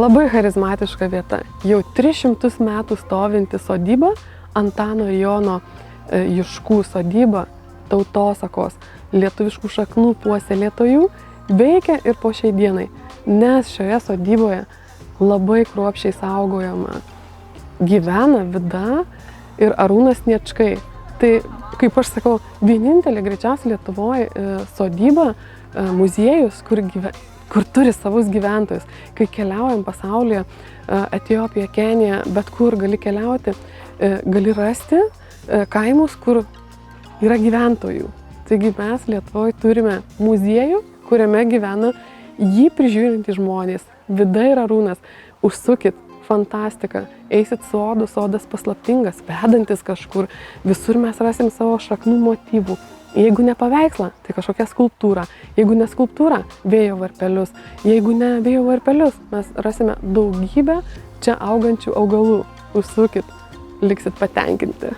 Labai charizmatiška vieta. Jau 300 metų stovinti sodyba, Antano ir Jono Juškų sodyba, tautosakos, lietuviškų šaknų puoselėtojų, veikia ir po šiai dienai, nes šioje sodyboje labai kruopščiai saugojama gyvena Vida ir Arūnas Sniečkai. Tai, kaip aš sakau, vienintelė greičiausiai Lietuvoje sodyba, muziejus, kur turi savus gyventojus. Kai keliaujam pasaulyje, Etiopija, Kenija, bet kur gali keliauti, gali rasti kaimus, kur yra gyventojų. Taigi mes Lietuvoje turime muziejų, kuriame gyvena jį prižiūrintys žmonės. Vida ir Arūnas, užsukit, fantastika, eisit sodas paslaptingas, vedantis kažkur, visur mes rasim savo šaknų motyvų. Jeigu ne paveikslą, tai kažkokia skulptūra. Jeigu ne skulptūra, vėjo varpelius. Jeigu ne vėjo varpelius, mes rasime daugybę čia augančių augalų. Užsukit, liksit patenkinti.